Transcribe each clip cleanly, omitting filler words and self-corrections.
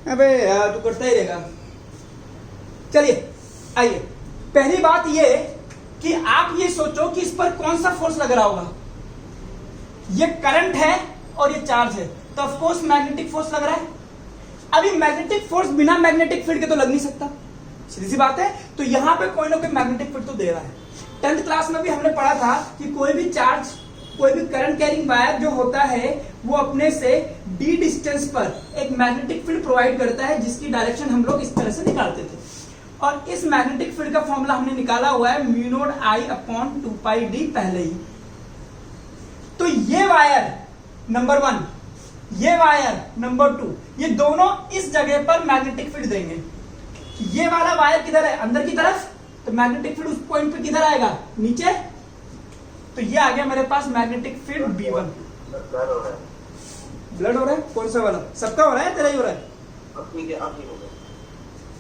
अबे यार तू करता ही रहेगा। चलिए आइए, पहली बात ये कि आप ये सोचो कि इस पर कौन सा फोर्स लग रहा होगा। ये करंट है और ये चार्ज है, तो ऑफ कोर्स मैग्नेटिक फोर्स लग रहा है। अभी मैग्नेटिक फोर्स बिना मैग्नेटिक फील्ड के तो लग नहीं सकता, सीधी सी बात है। तो यहां पे कोई ना कोई मैग्नेटिक फील्ड तो दे रहा है। 10th क्लास में भी हमने पढ़ा था कि कोई भी चार्ज, कोई भी करंट कैरिंग वायर जो होता है वो अपने से d डिस्टेंस पर एक मैग्नेटिक फील्ड प्रोवाइड करता है, जिसकी डायरेक्शन हम लोग इस तरह से निकालते थे। और इस मैग्नेटिक फील्ड का फॉर्मूला हमने निकाला हुआ है mu not I upon 2πd पहले ही। तो ये वायर नंबर 1, ये वायर नंबर 2, ये दोनों इस जगह पर मैग्नेटिक फील्ड देंगे। ये वाला वायर किधर है? अंदर की तरफ, तो मैग्नेटिक फील्ड उस पॉइंट पे किधर आएगा? नीचे। तो ये आ गया मेरे पास मैग्नेटिक फील्ड B1। ब्लड हो रहा है? कौन सा वाला? सबका हो रहा है, तेरा ही हो रहा है?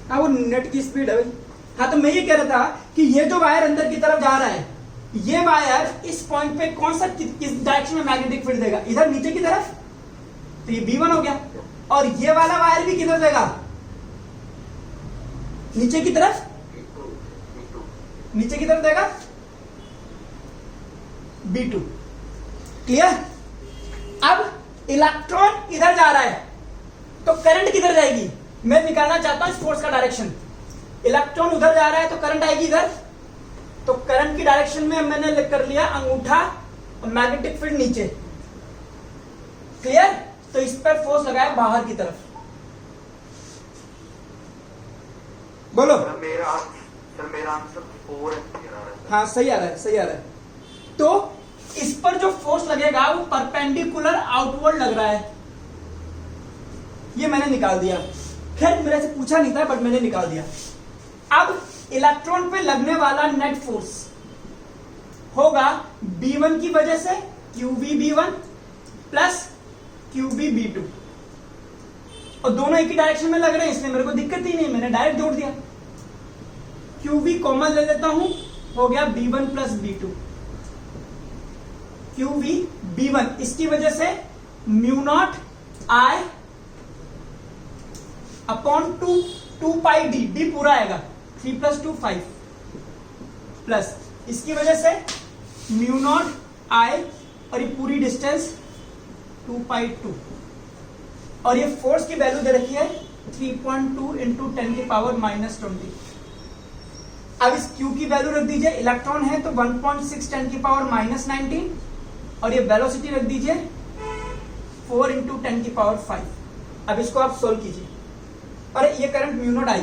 हाँ वो नेट की स्पीड है भाई। हाँ तो मैं ये कह रहा था कि ये जो वायर अंदर की तरफ जा रहा है, ये वायर इस पॉइंट पे कौन सा, किस डायरेक्शन में मैग्नेटिक फील्ड देगा? इधर नीचे की तरफ, तो ये B1 हो गया। और ये वाला वायर भी किधर देगा? नीचे की तरफ, नीचे की तरफ देगा B2। क्लियर? अब इलेक्ट्रॉन इधर जा रहा है, तो करंट किधर जाएगी? मैं निकालना चाहता हूं इस फोर्स का डायरेक्शन। इलेक्ट्रॉन उधर जा रहा है तो करंट आएगी इधर, तो करंट की डायरेक्शन में मैंने कर लिया अंगूठा और मैग्नेटिक फील्ड नीचे। क्लियर? तो इस पर फोर्स लगाया बाहर की तरफ। बोलो। मेरा आंसर 4 एम्पियर आ रहा है। हाँ सही आ रहा है, सही आ रहा है। तो इस पर जो फोर्स लगेगा वो परपेंडिकुलर आउटवर्ड लग रहा है। ये मैंने निकाल दिया। खैर मेरे से पूछा नहीं था बट मैंने निकाल दिया। अब इलेक्ट्रॉन पे लगने वाला नेट फोर्स होगा B1 की वजह से QV_B1 प्लस QV_B2, और दोनों एक ही डायरेक्शन में लग रहे हैं इसलिए मेरे को दिक्कत ही नहीं, मैंने डायरेक्ट जोड़ दिया। QV कॉमन ले लेता हूं, हो गया B1 प्लस B2। QV_B1 इसकी वजह से mu naught I upon 2πd, d पूरा आएगा, 3 + 2 5, प्लस इसकी वजह से म्यू नॉट I और ये पूरी डिस्टेंस 2π2, और ये फोर्स की वैल्यू दे रखी है 3.2 × 10⁻⁻20। अब इस Q की वैल्यू रख दीजिए, इलेक्ट्रॉन है तो 1.6 10⁻⁻19, और ये वेलोसिटी रख दीजिए 4 × 10⁵। अब इसको आप सोल्व कीजिए, और ये करंट म्यू नॉट I,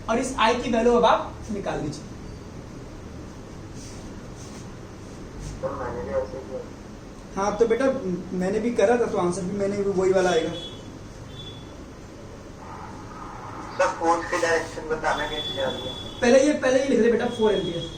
और इस I की वैल्यू अब आप निकाल लीजिए। हाँ तो बेटा मैंने भी करा था, तो आंसर भी मैंने भी वही वाला आएगा। सर फोर्स की डायरेक्शन बताना कैसे आ रही है? पहले ही लिख ले बेटा, 4 एम्पियर।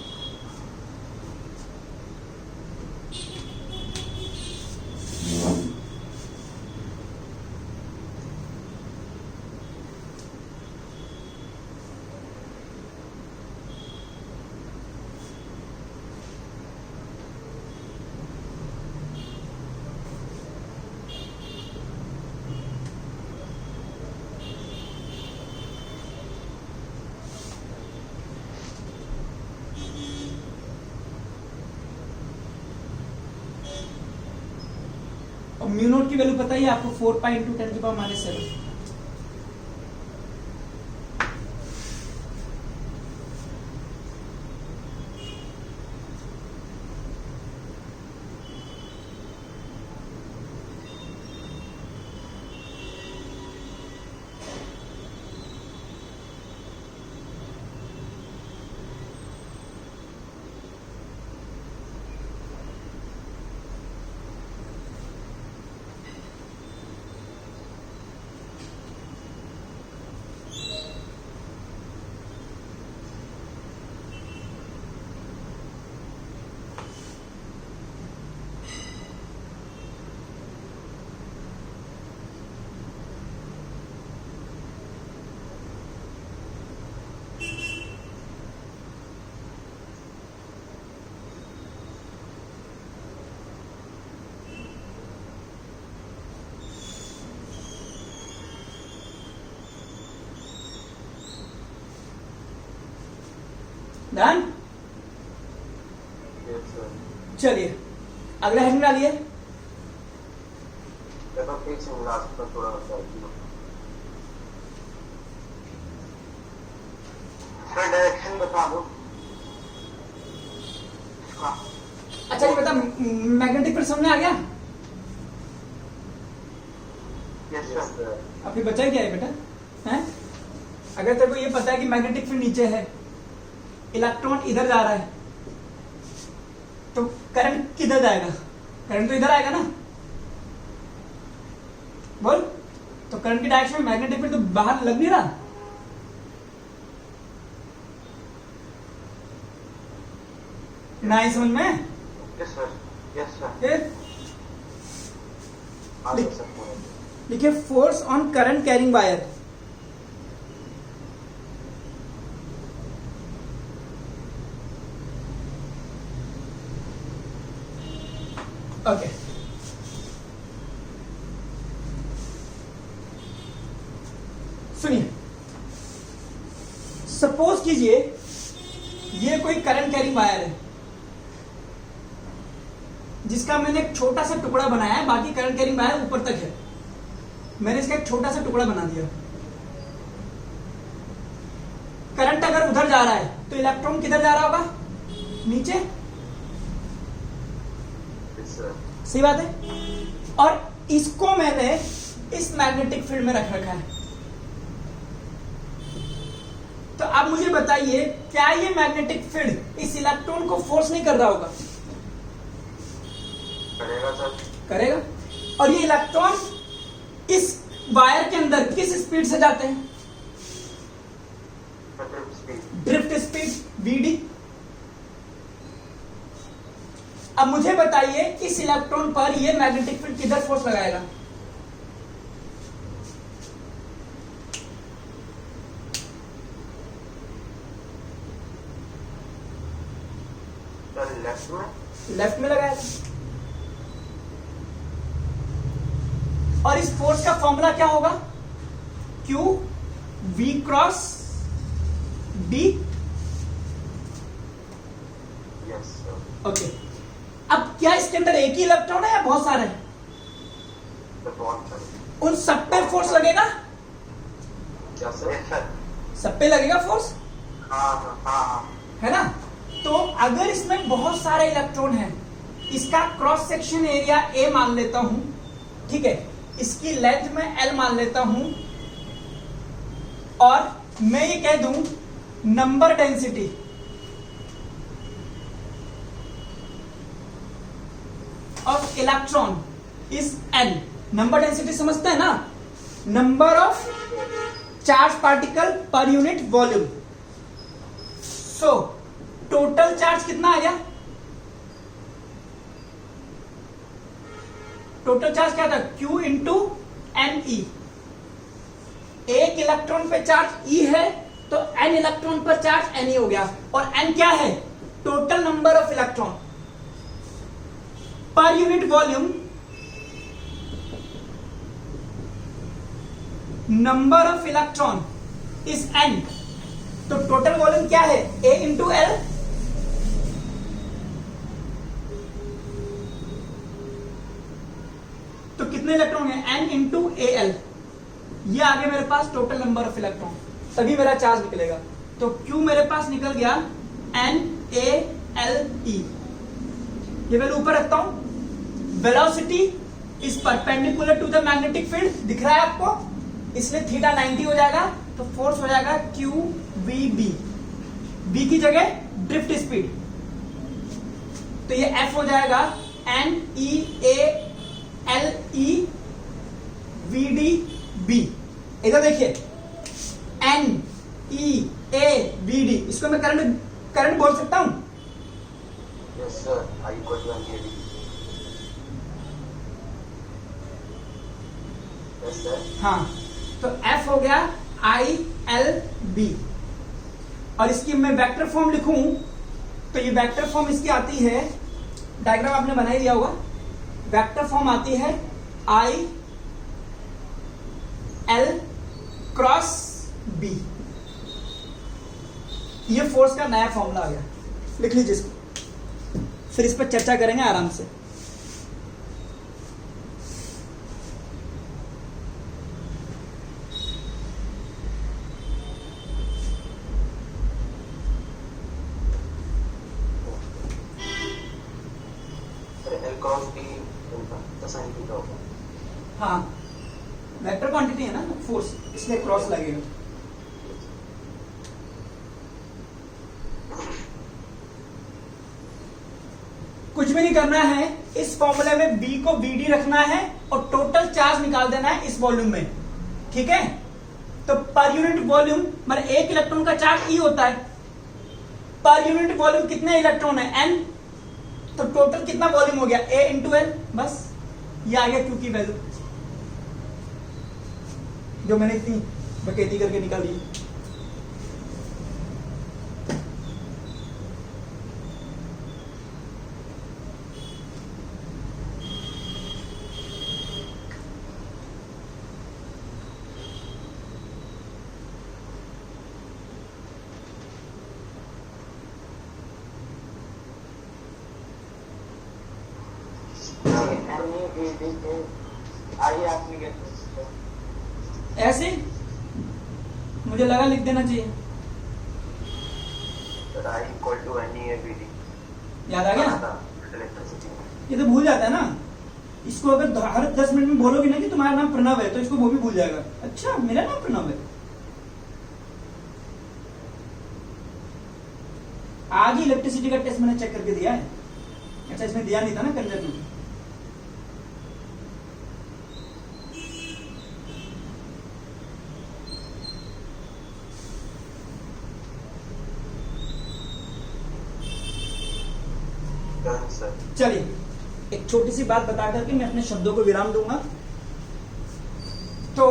और म्यू नॉट की वैल्यू पता ही है आपको, 4π × 10⁻⁷। डन। Yes sir. चलिए अगला हेडिंग डालिए। पेपर फिक्सिंग लास्ट पर थोड़ा सा सर डायरेक्शन बता दो इसका। अच्छा ये बता, मैग्नेटिक फील्ड समझ में आ गया? Yes sir. अब फिर बचा क्या है बेटा? हैं? अगर तेरे को ये पता है कि मैग्नेटिक फील्ड नीचे है, इलेक्ट्रॉन इधर जा रहा है, तो करंट किधर जाएगा? करंट तो इधर आएगा ना, बोल। तो करंट की डायरेक्शन में मैग्नेटिक फील्ड तो बाहर लग नहीं रहा। नहीं समझ में? Yes sir. Yes sir. फिर आगे लिख- सर पूरा। लिखिए force on current carrying wire. Okay सुनिए, सपोज कीजिए ये कोई करंट कैरिंग वायर है जिसका मैंने एक छोटा सा टुकड़ा बनाया है, बाकी करंट कैरिंग वायर ऊपर तक है। मैंने इसका एक छोटा सा टुकड़ा बना दिया। करंट अगर उधर जा रहा है तो इलेक्ट्रॉन किधर जा रहा होगा? नीचे। Yes sir. सही बात है। और इसको मैंने इस मैग्नेटिक फील्ड में रख रखा है। तो अब मुझे बताइए, क्या ये मैग्नेटिक फील्ड इस इलेक्ट्रॉन को फोर्स नहीं कर रहा होगा? करेगा सर। करेगा। और ये इलेक्ट्रॉन इस वायर के अंदर किस स्पीड से जाते हैं? Drift speed vd। अब मुझे बताइए इस इलेक्ट्रॉन पर ये मैग्नेटिक फील्ड किधर फोर्स लगाएगा? सर लेफ्ट में। लेफ्ट में लगाएगा। और इस फोर्स का फॉर्मूला क्या होगा? Q V cross D। Yes sir. Okay, अब क्या इसके अंदर एक ही इलेक्ट्रॉन है या बहुत सारे हैं? बहुत सर। उन सब पे फोर्स लगेगा? क्या सर? Yes sir. सब पे लगेगा फोर्स, हाँ हाँ हाँ। है ना? तो अगर इसमें बहुत सारे इलेक्ट्रॉन हैं, इसका क्रॉस सेक्शन एरिया A मान लेता हूं, ठीक है, इसकी लेंथ में L मान लेता हूं, और मैं ये कह दूं number density of electron is N। Number density समझते हैं ना? Number of charge particle per unit volume. So total charge कितना आ गया? टोटल चार्ज क्या था? Q into N E. एक इलेक्ट्रॉन पे चार्ज E है तो N इलेक्ट्रॉन पर चार्ज Ne हो गया। और N क्या है? Total number of electron per unit volume. Number of electron is N। तो टोटल वॉल्यूम क्या है? A into L। तो कितने इलेक्ट्रॉन है? N into AL। ये आगे मेरे पास टोटल नंबर ऑफ इलेक्ट्रॉन, तभी मेरा चार्ज निकलेगा। तो Q मेरे पास निकल गया NaLe। ये वैल्यू ऊपर रखता हूं। Velocity is perpendicular to the magnetic field, दिख रहा है आपको, इसलिए थीटा 90 हो जाएगा। तो फोर्स हो जाएगा QVB। B की जगह ड्रिफ्ट स्पीड, तो ये F हो जाएगा NeALe VDB। इधर देखिए NeAVD, इसको मैं करंट बोल सकता हूं। Yes sir. I equal to NeAD। Yes sir. हाँ, तो F हो गया ILB। और इसकी मैं वेक्टर फॉर्म लिखूं तो ये वेक्टर फॉर्म इसकी आती है, डायग्राम आपने बना ही दिया होगा। वेक्टर फॉर्म आती है IL क्रॉस B। ये फोर्स का नया फॉर्मूला आ गया, लिख लीजिए इसको, फिर इस पर चर्चा करेंगे आराम से। एल क्रॉस बी का साइन थीटा होगा। हाँ, वेक्टर क्वांटिटी है ना फोर्स, इसलिए क्रॉस लगेगा। कुछ भी नहीं करना है, इस फॉर्मूले में B को BD रखना है और टोटल चार्ज निकाल देना है इस वॉल्यूम में, ठीक है। तो पर यूनिट वॉल्यूम मतलब एक इलेक्ट्रॉन का चार्ज E होता है, पर यूनिट वॉल्यूम कितने इलेक्ट्रॉन है N, तो टोटल कितना वॉल्यूम हो गया A इंटू L, बस ये आ गया Q की वैल्यू जो मैंने इतनी बकेती करके निकाली। ऐसे मुझे लगा लिख देना चाहिए, याद आ गया। ये तो भूल जाता है ना, इसको अगर हर 10 मिनट में बोलोगे ना कि तुम्हारा नाम प्रणव है, तो इसको वो भी भूल जाएगा। अच्छा मेरा नाम प्रणव है, आज ही इलेक्ट्रिसिटी का टेस्ट मैंने चेक करके दिया है। अच्छा इसमें दिया नहीं था ना कंजर में। चलिए एक छोटी सी बात बता करके मैं अपने शब्दों को विराम दूंगा। तो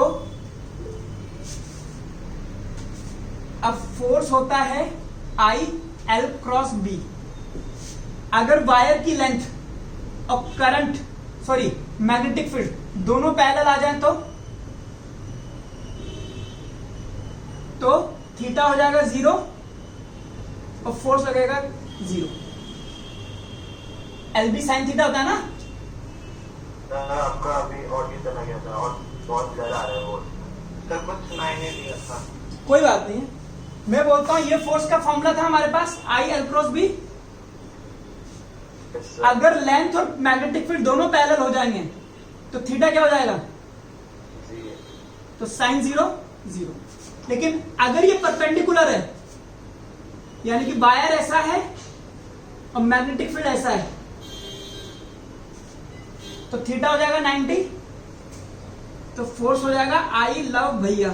अब फोर्स होता है आई एल क्रॉस बी। अगर वायर की लेंथ और करंट सॉरी मैग्नेटिक फील्ड दोनों पैरेलल आ जाएं तो थीटा हो जाएगा 0 और फोर्स लगेगा 0। एल बी साइन थीटा होता है ना। आपका अभी और भी चला गया था और बहुत ज्यादा आ रहा है वो, सर कुछ सुनाई नहीं दिया था। कोई बात नहीं है, मैं बोलता हूं ये फोर्स का फॉर्मूला था हमारे पास आई एल क्रॉस बी। अगर लेंथ और मैग्नेटिक फील्ड दोनों पैरेलल हो जाएंगे तो थीटा क्या हो जाएगा, तो साइन 0 0। लेकिन अगर ये परपेंडिकुलर है यानी कि वायर ऐसा है और मैग्नेटिक फील्ड ऐसा है तो थीटा हो जाएगा 90, तो फोर्स हो जाएगा आई लव भैया।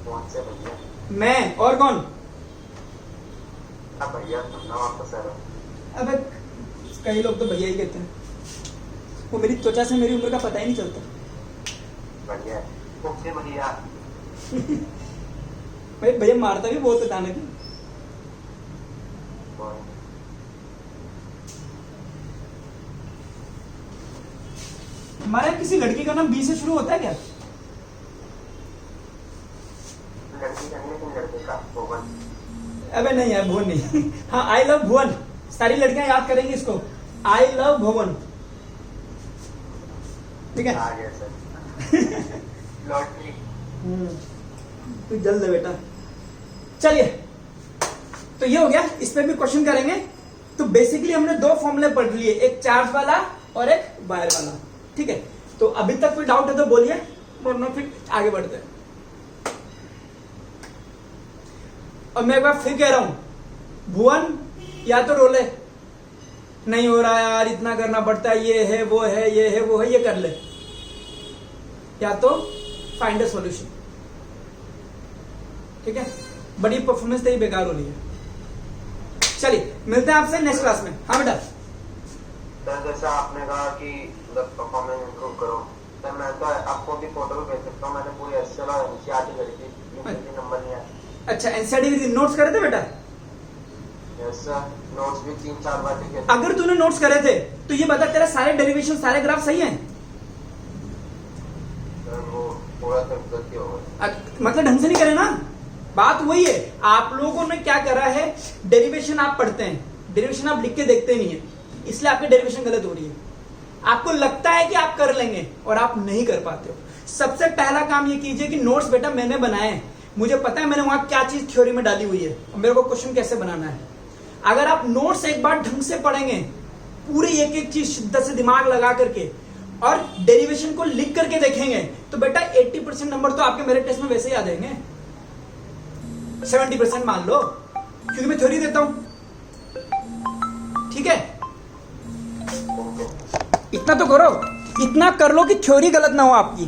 कौन से भैया? मैं और कौन? भैया सुनना आपका सर। अबे कई लोग तो भैया ही कहते हैं, वो मेरी त्वचा से मेरी उम्र का पता ही नहीं चलता। बढ़िया ओके भैया। भाई भैया मारता भी बहुत है ताने की। हमारे किसी लड़की का नाम बी से शुरू होता है क्या? लड़की का नहीं, लड़के का भुवन। अबे नहीं यार भुवन नहीं। हाँ आई लव भुवन, सारी लड़कियां याद करेंगी इसको, आई लव भुवन, ठीक है। आ गया सर। लॉटरी। तू जल्द है बेटा। चलिए तो ये हो गया, इस पे भी क्वेश्चन करेंगे। तो बेसिकली हमने दो फॉर्मूले पढ़ लिए, एक चार्ज वाला और एक वायर वाला, ठीक है। तो अभी तक कोई डाउट है तो बोलिए, वरना फिर आगे बढ़ते हैं। और मैं एक बार फिर कह रहा हूं, भुवन या तो रोले नहीं हो रहा यार, इतना करना पड़ता है, ये है वो है ये है वो है, ये कर ले, या तो फाइंड अ सॉल्यूशन, ठीक है। बड़ी परफॉर्मेंस तेरी बेकार हो रही है। चलिए मिलते हैं आपसे नेक्स्ट क्लास में। हाँ बेटा। सर जैसा आपने कहा कि मतलब परफॉर्मेंस इंप्रूव करो, सर मैं तो आपको भी फोटो भी भेज सकता हूँ। मैंने पूरी एसएल और एनसीईआरटी करी थी, यूपीएससी नंबर नहीं आया। अच्छा एनसीईआरटी नोट्स करे थे बेटा? यस सर, नोट्स भी 3-4 बार लिखे थे। अगर तूने नोट्स करे थे तो ये बता तेरा सारे डेरिवेशन सारे ग्राफ सही हैं? सर वो थोड़ा सा गलती हो गई। मतलब ढंग से नहीं करे ना? बात वही है, आप लोगों ने क्या करा है, डेरिवेशन आप पढ़ते हैं, डेरिवेशन आप लिख के देखते नहीं है, इसलिए आपकी डेरिवेशन गलत हो रही है। आपको लगता है कि आप कर लेंगे और आप नहीं कर पाते हो। सबसे पहला काम ये कीजिए कि नोट्स बेटा मैंने बनाए हैं, मुझे पता है मैंने वहां क्या चीज थ्योरी में डाली हुई है और मेरे को क्वेश्चन कैसे बनाना है। अगर आप नोट्स एक बार ढंग से पढ़ेंगे, पूरी एक एक चीज शिद्दत से दिमाग लगा करके और डेरिवेशन को लिख करके देखेंगे, तो बेटा 80% नंबर तो आपके मेरे टेस्ट में वैसे ही आ जाएंगे। 70% मान लो, क्योंकि मैं थ्योरी देता हूं। ठीक है, इतना तो करो, इतना कर लो कि थ्योरी गलत ना हो आपकी।